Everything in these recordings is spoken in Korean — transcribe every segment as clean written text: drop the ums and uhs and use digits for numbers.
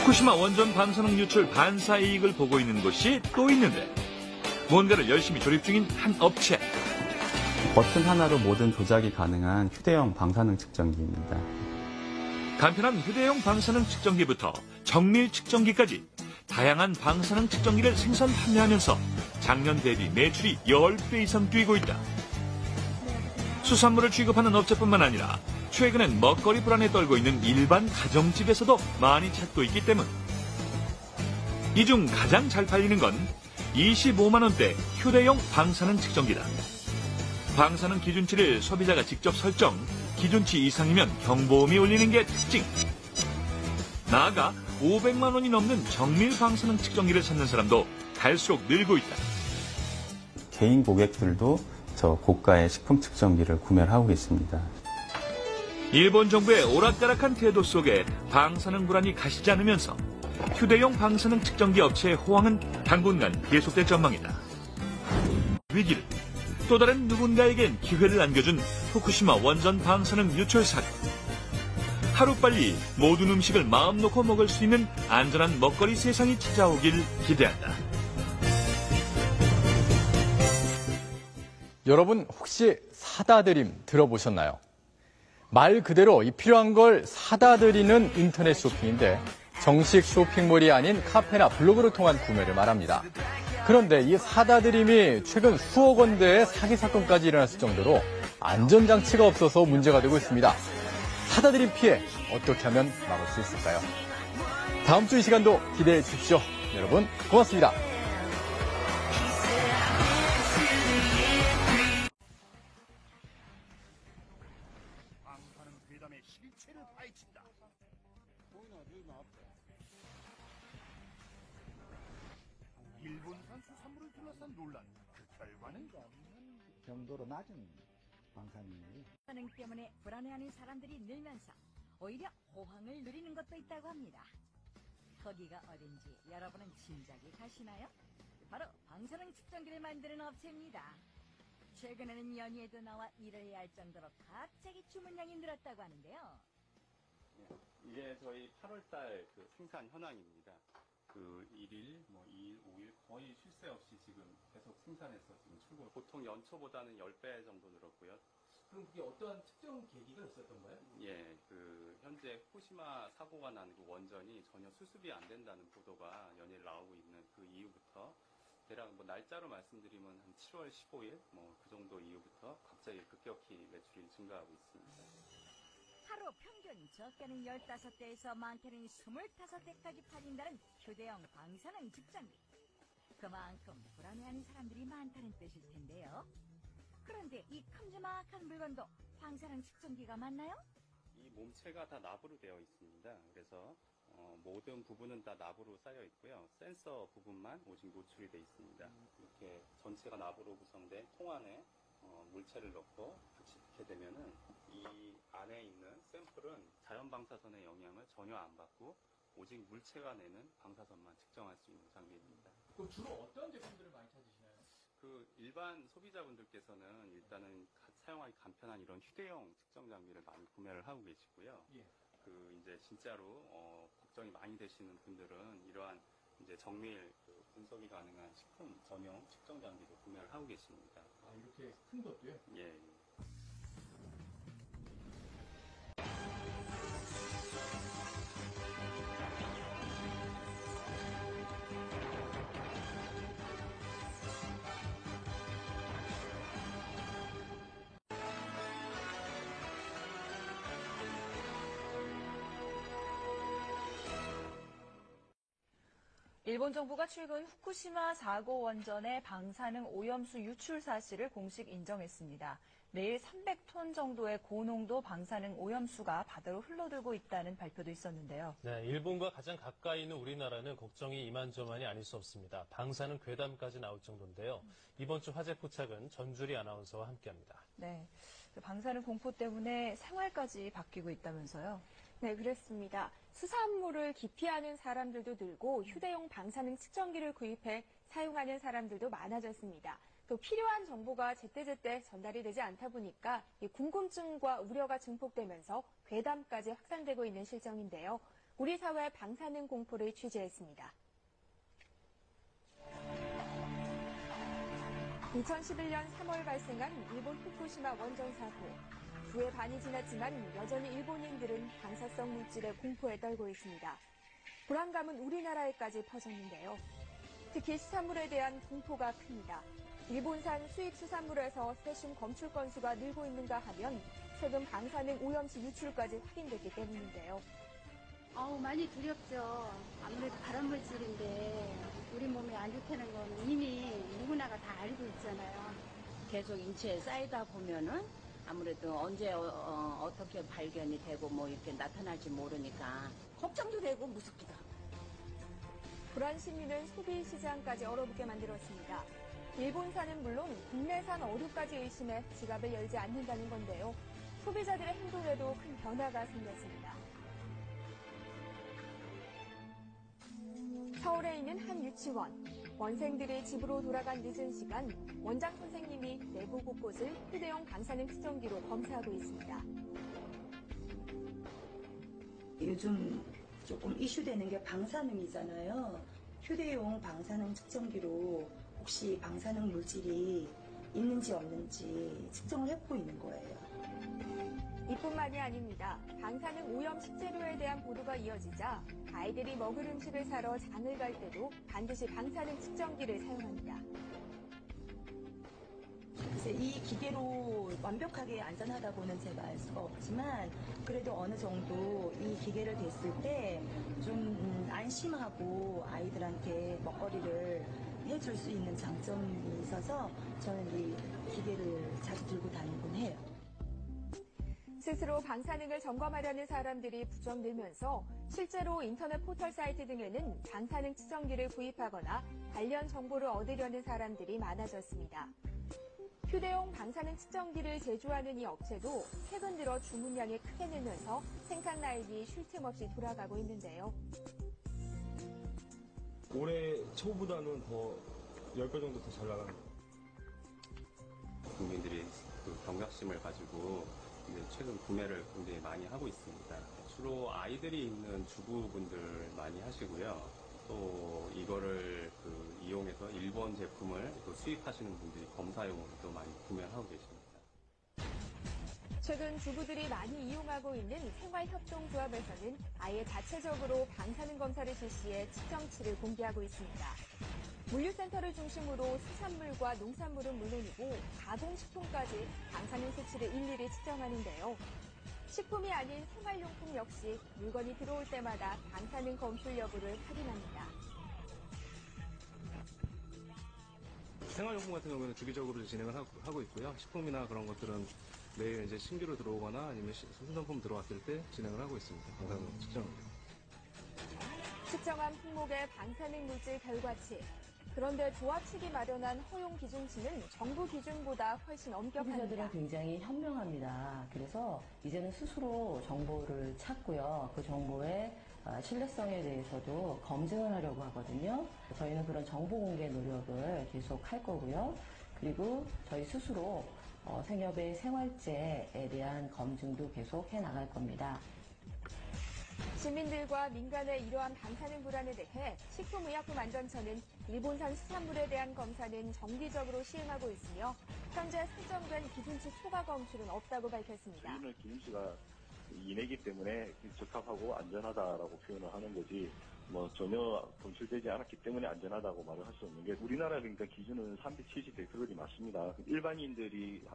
후쿠시마 원전 방사능 유출 반사 이익을 보고 있는 곳이 또 있는데 뭔가를 열심히 조립 중인 한 업체. 버튼 하나로 모든 조작이 가능한 휴대용 방사능 측정기입니다. 간편한 휴대용 방사능 측정기부터 정밀 측정기까지 다양한 방사능 측정기를 생산 판매하면서 작년 대비 매출이 10배 이상 뛰고 있다. 수산물을 취급하는 업체뿐만 아니라 최근엔 먹거리 불안에 떨고 있는 일반 가정집에서도 많이 찾고 있기 때문. 이 중 가장 잘 팔리는 건 25만 원대 휴대용 방사능 측정기다. 방사능 기준치를 소비자가 직접 설정, 기준치 이상이면 경보음이 울리는 게 특징. 나아가 500만 원이 넘는 정밀 방사능 측정기를 찾는 사람도 갈수록 늘고 있다. 개인 고객들도 저 고가의 식품 측정기를 구매를 하고 계십니다. 일본 정부의 오락가락한 태도 속에 방사능 불안이 가시지 않으면서 휴대용 방사능 측정기 업체의 호황은 당분간 계속될 전망이다. 위기를 또 다른 누군가에겐 기회를 안겨준 후쿠시마 원전 방사능 유출 사건. 하루빨리 모든 음식을 마음 놓고 먹을 수 있는 안전한 먹거리 세상이 찾아오길 기대한다. 여러분 혹시 사다 드림 들어보셨나요? 말 그대로 이 필요한 걸 사다 드리는 인터넷 쇼핑인데 정식 쇼핑몰이 아닌 카페나 블로그를 통한 구매를 말합니다. 그런데 이 사다 드림이 최근 수억 원대의 사기 사건까지 일어났을 정도로 안전장치가 없어서 문제가 되고 있습니다. 사다 드림 피해 어떻게 하면 막을 수 있을까요? 다음 주 이 시간도 기대해 주십시오. 여러분 고맙습니다. 일본산 수산물을 둘러싼 논란. 그 결과는 정도로 낮은 방사능이 방사능 때문에 불안해하는 사람들이 늘면서 오히려 호황을 누리는 것도 있다고 합니다. 거기가 어딘지 여러분은 짐작이 가시나요? 바로 방사능 측정기를 만드는 업체입니다. 최근에는 연휴에도 나와 일을 해야 할 정도로 갑자기 주문량이 늘었다고 하는데요. 이게 저희 8월달 그 생산 현황입니다. 그 1일, 2일, 5일 거의 쉴 새 없이 지금 계속 생산해서 지금 출고. 보통 연초보다는 10배 정도 늘었고요. 그럼 그게 어떠한 특정 계기가 있었던가요? 예, 그 현재 후쿠시마 사고가 난 그 원전이 전혀 수습이 안 된다는 보도가 연일 나오고 있는 그 이후부터 대략 날짜로 말씀드리면 한 7월 15일 그 정도 이후부터 갑자기 급격히 매출이 증가하고 있습니다. 하루 평균 적게는 15대에서 많게는 25대까지 팔린다는 휴대용 방사능 측정기. 그만큼 불안해하는 사람들이 많다는 뜻일 텐데요. 그런데 이 큼지막한 물건도 방사능 측정기가 맞나요? 이 몸체가 다 납으로 되어 있습니다. 그래서 모든 부분은 다 납으로 쌓여 있고요. 센서 부분만 오직 노출이 되어 있습니다. 이렇게 전체가 납으로 구성된 통 안에 물체를 넣고 붙이게 되면은 이 안에 있는 샘플은 자연 방사선의 영향을 전혀 안 받고 오직 물체가 내는 방사선만 측정할 수 있는 장비입니다. 그럼 주로 어떤 제품들을 많이 찾으시나요? 그 일반 소비자분들께서는 일단은 사용하기 간편한 이런 휴대용 측정 장비를 많이 구매를 하고 계시고요. 예. 그 이제 진짜로 걱정이 많이 되시는 분들은 이러한 이제 정밀 분석이 가능한 식품 전용 측정 장비도 구매를 하고 계십니다. 아, 이렇게 큰 것도요? 예. 일본 정부가 최근 후쿠시마 사고 원전의 방사능 오염수 유출 사실을 공식 인정했습니다. 매일 300톤 정도의 고농도 방사능 오염수가 바다로 흘러들고 있다는 발표도 있었는데요. 네, 일본과 가장 가까이 있는 우리나라는 걱정이 이만저만이 아닐 수 없습니다. 방사능 괴담까지 나올 정도인데요. 이번 주 화제 포착은 전주리 아나운서와 함께합니다. 네, 방사능 공포 때문에 생활까지 바뀌고 있다면서요? 네, 그렇습니다. 수산물을 기피하는 사람들도 늘고 휴대용 방사능 측정기를 구입해 사용하는 사람들도 많아졌습니다. 또 필요한 정보가 제때제때 전달이 되지 않다 보니까 궁금증과 우려가 증폭되면서 괴담까지 확산되고 있는 실정인데요. 우리 사회 방사능 공포를 취재했습니다. 2011년 3월 발생한 일본 후쿠시마 원전 사고. 두해 반이 지났지만 여전히 일본인들은 방사성 물질의 공포에 떨고 있습니다. 불안감은 우리나라에까지 퍼졌는데요. 특히 수산물에 대한 공포가 큽니다. 일본산 수입 수산물에서 세슘 검출 건수가 늘고 있는가 하면 최근 방사능 오염시 유출까지 확인됐기 때문인데요. 많이 두렵죠. 아무래도 발암물질인데 우리 몸에 안 좋다는 건 이미 누구나가 다 알고 있잖아요. 계속 인체에 쌓이다 보면은 아무래도 언제 어떻게 발견이 되고 뭐 이렇게 나타날지 모르니까 걱정도 되고 무섭기도 하고. 불안 심리는 소비 시장까지 얼어붙게 만들었습니다. 일본산은 물론 국내산 어류까지 의심해 지갑을 열지 않는다는 건데요. 소비자들의 행동에도 큰 변화가 생겼습니다. 서울에 있는 한 유치원. 원생들이 집으로 돌아간 늦은 시간, 원장 선생님이 내부 곳곳을 휴대용 방사능 측정기로 검사하고 있습니다. 요즘 조금 이슈되는 게 방사능이잖아요. 휴대용 방사능 측정기로 혹시 방사능 물질이 있는지 없는지 측정을 해보고 있는 거예요. 이뿐만이 아닙니다. 방사능 오염 식재료에 대한 보도가 이어지자 아이들이 먹을 음식을 사러 장을 갈 때도 반드시 방사능 측정기를 사용합니다. 글쎄, 이 기계로 완벽하게 안전하다고는 제가 알 수가 없지만 그래도 어느 정도 이 기계를 댔을 때 좀 안심하고 아이들한테 먹거리를 해줄 수 있는 장점이 있어서 저는 이 기계를 자주 들고 다니곤 해요. 스스로 방사능을 점검하려는 사람들이 부쩍 늘면서 실제로 인터넷 포털 사이트 등에는 방사능 측정기를 구입하거나 관련 정보를 얻으려는 사람들이 많아졌습니다. 휴대용 방사능 측정기를 제조하는 이 업체도 최근 들어 주문량이 크게 늘면서 생산 라인이 쉴 틈 없이 돌아가고 있는데요. 올해 초보다는 더 10배 정도 더 잘 나가는 것 같아요. 국민들이 그 경각심을 가지고 최근 구매를 굉장히 많이 하고 있습니다. 주로 아이들이 있는 주부분들 많이 하시고요. 또 이거를 이용해서 일본 제품을 또 수입하시는 분들이 검사용으로도 많이 구매를 하고 계십니다. 최근 주부들이 많이 이용하고 있는 생활협동조합에서는 아예 자체적으로 방사능 검사를 실시해 측정치를 공개하고 있습니다. 물류센터를 중심으로 수산물과 농산물은 물론이고 가공식품까지 방사능 수치를 일일이 측정하는데요. 식품이 아닌 생활용품 역시 물건이 들어올 때마다 방사능 검출 여부를 확인합니다. 생활용품 같은 경우에는 주기적으로 진행을 하고 있고요. 식품이나 그런 것들은 매일 이제 신규로 들어오거나 아니면 신상품 들어왔을 때 진행을 하고 있습니다. 방사능 측정을. 측정한 품목의 방사능 물질 결과치. 그런데 조합 측이 마련한 허용 기준치는 정부 기준보다 훨씬 엄격합니다. 소비자들은 굉장히 현명합니다. 그래서 이제는 스스로 정보를 찾고요. 그 정보의 신뢰성에 대해서도 검증을 하려고 하거든요. 저희는 그런 정보 공개 노력을 계속 할 거고요. 그리고 저희 스스로 생협의 생활제에 대한 검증도 계속 해나갈 겁니다. 시민들과 민간의 이러한 방사능 불안에 대해 식품의약품안전처는 일본산 수산물에 대한 검사는 정기적으로 시행하고 있으며 현재 설정된 기준치 초과 검출은 없다고 밝혔습니다. 저희는 기준치가 이내기 때문에 적합하고 안전하다라고 표현을 하는 거지 전혀 검출되지 않았기 때문에 안전하다고 말을 할 수 없는 게 우리나라 그러니까 기준은 370데시벨이 맞습니다. 일반인들이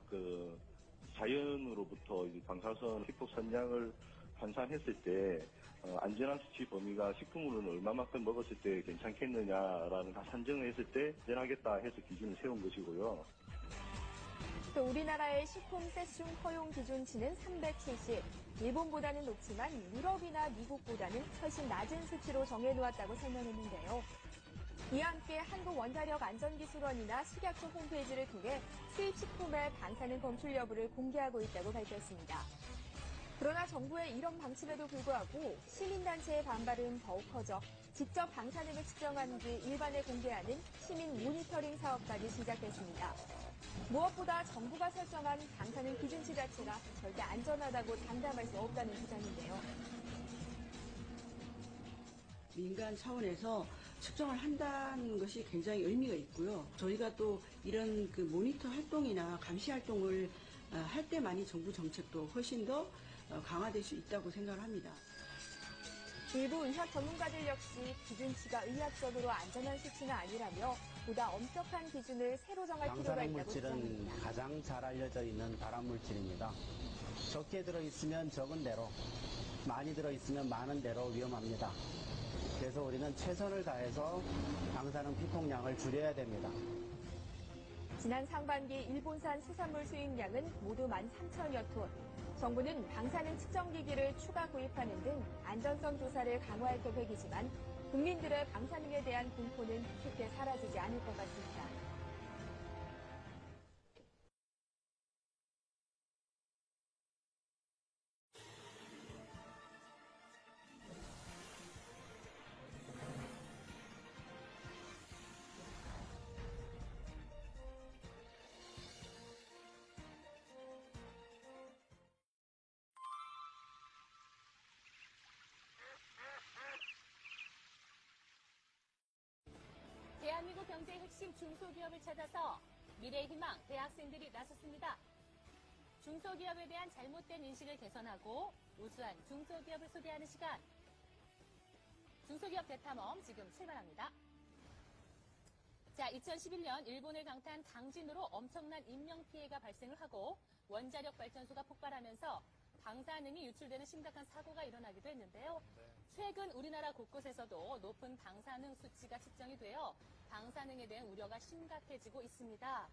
자연으로부터 방사선 피폭 선량을 환산했을 때 안전한 수치 범위가 식품으로는 얼마만큼 먹었을 때 괜찮겠느냐라는 산정을 했을 때 안전하겠다 해서 기준을 세운 것이고요. 또 우리나라의 식품 세슘 허용 기준치는 370, 일본보다는 높지만 유럽이나 미국보다는 훨씬 낮은 수치로 정해놓았다고 설명했는데요. 이와 함께 한국원자력안전기술원이나 식약처 홈페이지를 통해 수입 식품의 방사능 검출 여부를 공개하고 있다고 밝혔습니다. 그러나 정부의 이런 방침에도 불구하고 시민단체의 반발은 더욱 커져 직접 방사능을 측정한 뒤 일반에 공개하는 시민 모니터링 사업까지 시작됐습니다. 무엇보다 정부가 설정한 방사능 기준치 자체가 절대 안전하다고 장담할 수 없다는 주장인데요. 민간 차원에서 측정을 한다는 것이 굉장히 의미가 있고요. 저희가 또 이런 그 모니터 활동이나 감시 활동을 할 때만이 정부 정책도 훨씬 더 강화될 수 있다고 생각을 합니다. 일부 의학 전문가들 역시 기준치가 의학적으로 안전한 수치는 아니라며 보다 엄격한 기준을 새로 정할 필요가 있다고 방사능 물질은 주장합니다. 가장 잘 알려져 있는 발암 물질입니다. 적게 들어있으면 적은 대로, 많이 들어있으면 많은 대로 위험합니다. 그래서 우리는 최선을 다해서 방사능 피폭량을 줄여야 됩니다. 지난 상반기 일본산 수산물 수입량은 모두 13,000여 톤. 정부는 방사능 측정기기를 추가 구입하는 등 안전성 조사를 강화할 계획이지만 국민들의 방사능에 대한 공포는 쉽게 사라지지 않을 것 같습니다. 대한민국 경제의 핵심 중소기업을 찾아서 미래의 희망 대학생들이 나섰습니다. 중소기업에 대한 잘못된 인식을 개선하고 우수한 중소기업을 소개하는 시간. 중소기업 대탐험 지금 출발합니다. 자, 2011년 일본을 강타한 강진으로 엄청난 인명피해가 발생을 하고 원자력 발전소가 폭발하면서 방사능이 유출되는 심각한 사고가 일어나기도 했는데요. 최근 우리나라 곳곳에서도 높은 방사능 수치가 측정이 되어 방사능에 대한 우려가 심각해지고 있습니다.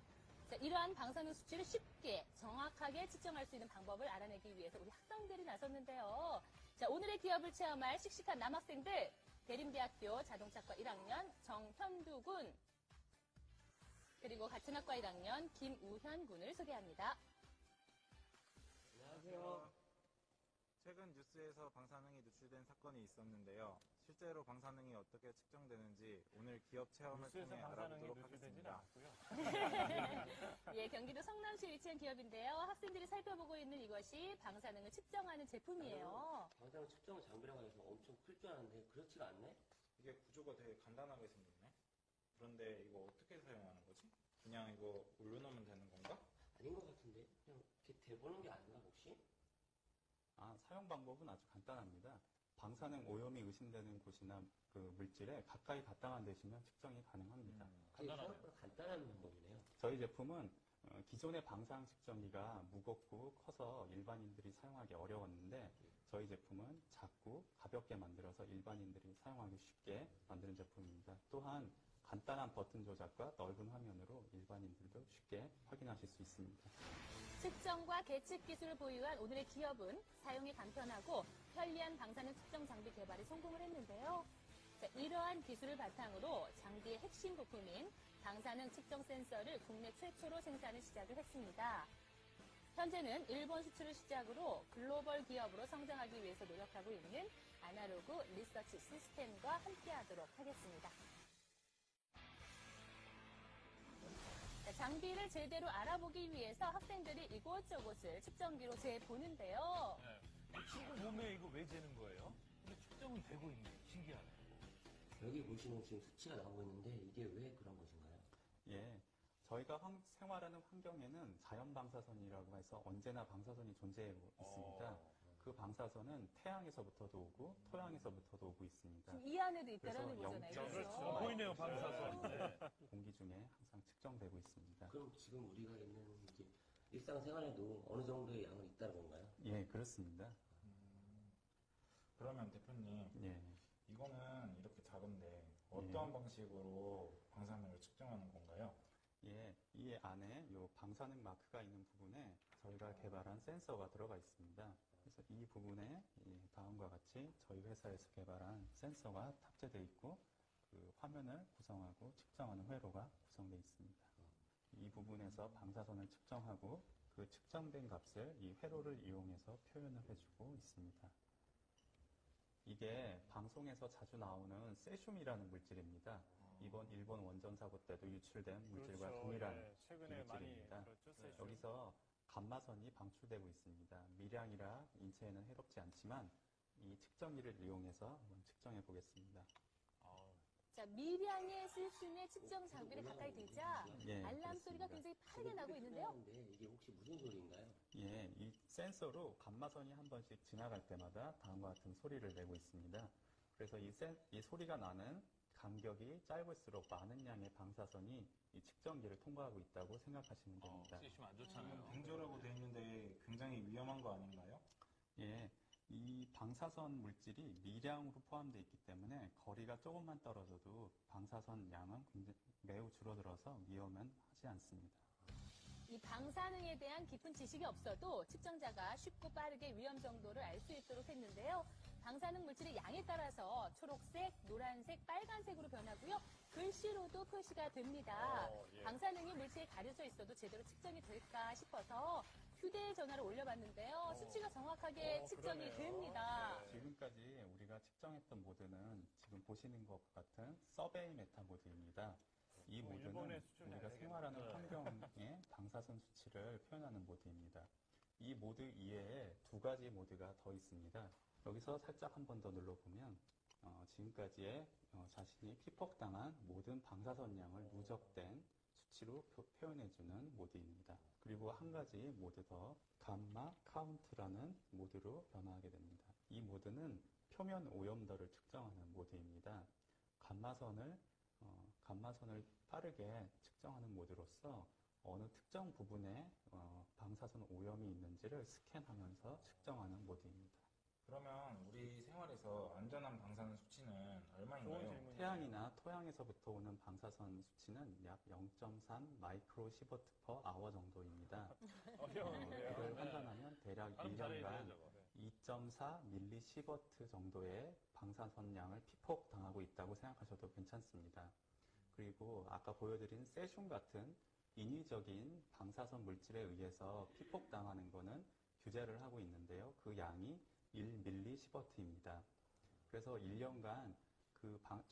자, 이러한 방사능 수치를 쉽게 정확하게 측정할 수 있는 방법을 알아내기 위해서 우리 학생들이 나섰는데요. 자, 오늘의 기업을 체험할 씩씩한 남학생들, 대림대학교 자동차과 1학년 정현두 군, 그리고 같은 학과 1학년 김우현 군을 소개합니다. 안녕하세요. 최근 뉴스에서 방사능이 누출된 사건이 있었는데요. 실제로 방사능이 어떻게 측정되는지 오늘 기업 체험을 통해 알아보도록 하겠습니다. 예, 경기도 성남시에 위치한 기업인데요. 학생들이 살펴보고 있는 이것이 방사능을 측정하는 제품이에요. 방사능 측정 장비라고 해서 엄청 클 줄 알았는데 그렇지가 않네? 이게 구조가 되게 간단하게 생겼네. 그런데 이거 어떻게 사용하는 거지? 그냥 이거 올려놓으면 되는 건가? 아닌 것 같은데? 그냥 이렇게 대보는 게 아닌가 혹시? 사용 방법은 아주 간단합니다. 방사능 오염이 의심되는 곳이나 그 물질에 가까이 갖다만 대시면 측정이 가능합니다. 생각보다 간단한 방법이네요. 저희 제품은 기존의 방사능 측정기가 무겁고 커서 일반인들이 사용하기 어려웠는데 저희 제품은 작고 가볍게 만들어서 일반인들이 사용하기 쉽게 만드는 제품입니다. 또한 간단한 버튼 조작과 넓은 화면으로 일반인들도 쉽게 확인하실 수 있습니다. 측정과 계측 기술을 보유한 오늘의 기업은 사용이 간편하고 편리한 방사능 측정 장비 개발에 성공을 했는데요. 자, 이러한 기술을 바탕으로 장비의 핵심 부품인 방사능 측정 센서를 국내 최초로 생산을 시작을 했습니다. 현재는 일본 수출을 시작으로 글로벌 기업으로 성장하기 위해서 노력하고 있는 아나로그 리서치 시스템과 함께하도록 하겠습니다. 자, 장비를 제대로 알아보기 위해서 학생들이 이곳저곳을 측정기로 재보는데요. 네. 친구 몸에 이거 왜 재는 거예요? 근데 측정은 되고 있네. 신기하네. 여기 보시면 지금 수치가 나오고 있는데 이게 왜 그런 것인가요? 예, 저희가 생활하는 환경에는 자연 방사선이라고 해서 언제나 방사선이 존재하고 있습니다. 그 방사선은 태양에서부터도 오고 토양에서부터도 오고 있습니다. 지금 이 안에도 있다라는 거잖아요. 그렇죠. 보이네요, 방사선. 네. 공기 중에 항상 측정되고 있습니다. 그럼 지금 우리가 있는 이제 일상생활에도 어느 정도의 양은 있다는 건가요? 예, 그렇습니다. 그러면 대표님, 예. 이거는 이렇게 작은데 어떠한 방식으로 방사능을 측정하는 건가요? 예, 이 안에 요 방사능 마크가 있는 부분에 저희가 개발한 센서가 들어가 있습니다. 그래서 이 부분에 다음과 같이 저희 회사에서 개발한 센서가 탑재되어 있고 그 화면을 구성하고 측정하는 회로가 구성되어 있습니다. 이 부분에서 방사선을 측정하고 그 측정된 값을 이 회로를 이용해서 표현을 해주고 있습니다. 이게 방송에서 자주 나오는 세슘이라는 물질입니다. 이번 일본 원전 사고 때도 유출된 물질과 그렇죠. 동일한 예, 최근에 물질입니다. 많이 그렇죠, 세슘. 여기서 감마선이 방출되고 있습니다. 미량이라 인체에는 해롭지 않지만 이 측정기를 이용해서 한번 측정해 보겠습니다. 자, 미량의 쓸 수 있는 측정 장비를 가까이 대자 예, 알람 소리가 굉장히 빠르게 나고 있는데요. 이게 혹시 무슨 소리인가요? 예, 이 센서로 감마선이 한 번씩 지나갈 때마다 다음과 같은 소리를 내고 있습니다. 그래서 이 소리가 나는 간격이 짧을수록 많은 양의 방사선이 이 측정기를 통과하고 있다고 생각하시면 됩니다. 쓰시면 안 좋잖아요. 뱅조라고 돼 있는데 굉장히 위험한 거 아닌가요? 예, 이 방사선 물질이 미량으로 포함되어 있기 때문에 거리가 조금만 떨어져도 방사선 양은 매우 줄어들어서 위험은 하지 않습니다. 이 방사능에 대한 깊은 지식이 없어도 측정자가 쉽고 빠르게 위험 정도를 알 수 있도록 했는데요. 방사능 물질의 양에 따라서 초록색, 노란색, 빨간색으로 변하고요. 글씨로도 표시가 됩니다. 방사능이 물체에 가려져 있어도 제대로 측정이 될까 싶어서 휴대전화를 올려봤는데요. 수치가 정확하게 측정이 됩니다. 지금까지 우리가 측정했던 모드는 지금 보시는 것 같은 서베이 메타 모드입니다. 이 모드는 우리가 생활하는 환경의 방사선 수치를 표현하는 모드입니다. 이 모드 이외에 두 가지 모드가 더 있습니다. 여기서 살짝 한 번 더 눌러보면 지금까지의 자신이 피폭당한 모든 방사선 양을 누적된 수치로 표현해주는 모드입니다. 그리고 한 가지 모드 더 감마 카운트라는 모드로 변화하게 됩니다. 이 모드는 표면 오염도를 측정하는 모드입니다. 감마선을 빠르게 측정하는 모드로서 어느 특정 부분에 방사선 오염이 있는지를 스캔하면서 측정하는 모드입니다. 그러면 우리 생활에서 안전한 방사능 수치는 얼마인가요? 태양이나 토양에서부터 오는 방사선 수치는 약 0.3 마이크로 시버트 퍼 아워 정도입니다. 이걸 환산하면 대략 1년간 2.4 밀리 시버트 정도의 방사선 양을 피폭당하고 있다고 생각하셔도 괜찮습니다. 그리고 아까 보여드린 세슘 같은 인위적인 방사선 물질에 의해서 피폭당하는 거는 규제를 하고 있는데요. 그 양이 1밀리 시버트입니다. 그래서 1년간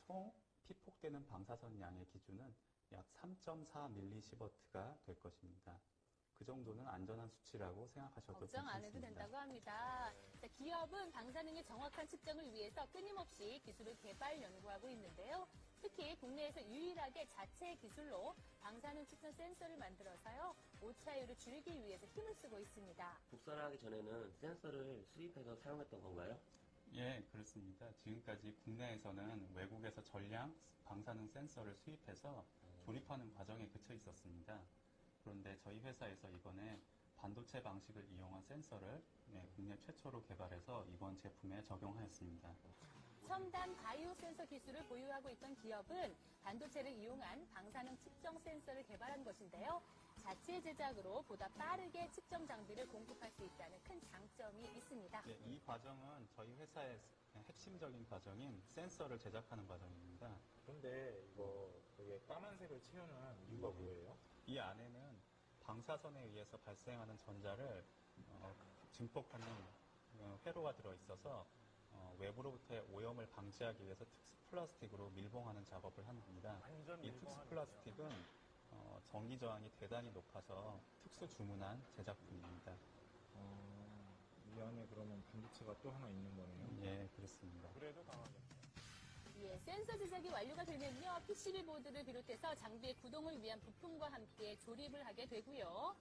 총 피폭되는 방사선 양의 기준은 약 3.4 밀리 시버트가 될 것입니다. 그 정도는 안전한 수치라고 생각하셔도 걱정 괜찮습니다. 안 해도 된다고 합니다. 자, 기업은 방사능의 정확한 측정을 위해서 끊임없이 기술을 개발 연구하고 있는데요. 특히 국내에서 유일하게 자체 기술로 방사능 측정 센서를 만들어서요. 오차율을 줄이기 위해서 힘을 쓰고 있습니다. 국산화하기 전에는 센서를 수입해서 사용했던 건가요? 예, 그렇습니다. 지금까지 국내에서는 외국에서 전량 방사능 센서를 수입해서 조립하는 과정에 그쳐 있었습니다. 그런데 저희 회사에서 이번에 반도체 방식을 이용한 센서를 국내 최초로 개발해서 이번 제품에 적용하였습니다. 첨단 바이오 센서 기술을 보유하고 있던 기업은 반도체를 이용한 방사능 측정 센서를 개발한 것인데요. 자체 제작으로 보다 빠르게 측정 장비를 공급할 수 있다는 큰 장점이 있습니다. 네, 이 과정은 저희 회사의 핵심적인 과정인 센서를 제작하는 과정입니다. 근데 이거 되게 까만색을 채우는 이유가 뭐예요? 이 안에는 방사선에 의해서 발생하는 전자를 증폭하는 회로가 들어있어서 외부로부터의 오염을 방지하기 위해서 특수 플라스틱으로 밀봉하는 작업을 합니다. 이 특수 플라스틱은 전기 저항이 대단히 높아서 특수 주문한 제작품입니다. 이 안에 그러면 반도체가 또 하나 있는 거네요? 예, 그렇습니다. 그래도 강하겠죠. 예, 센서 제작이 완료가 되면요. PCB 보드를 비롯해서 장비의 구동을 위한 부품과 함께 조립을 하게 되고요.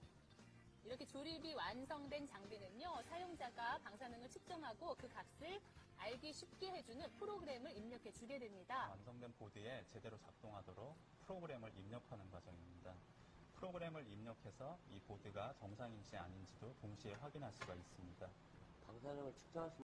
이렇게 조립이 완성된 장비는요. 사용자가 방사능을 측정하고 그 값을 알기 쉽게 해주는 프로그램을 입력해 주게 됩니다. 완성된 보드에 제대로 작동하도록 프로그램을 입력하는 과정입니다. 프로그램을 입력해서 이 보드가 정상인지 아닌지도 동시에 확인할 수가 있습니다. 방사능을 측정할 수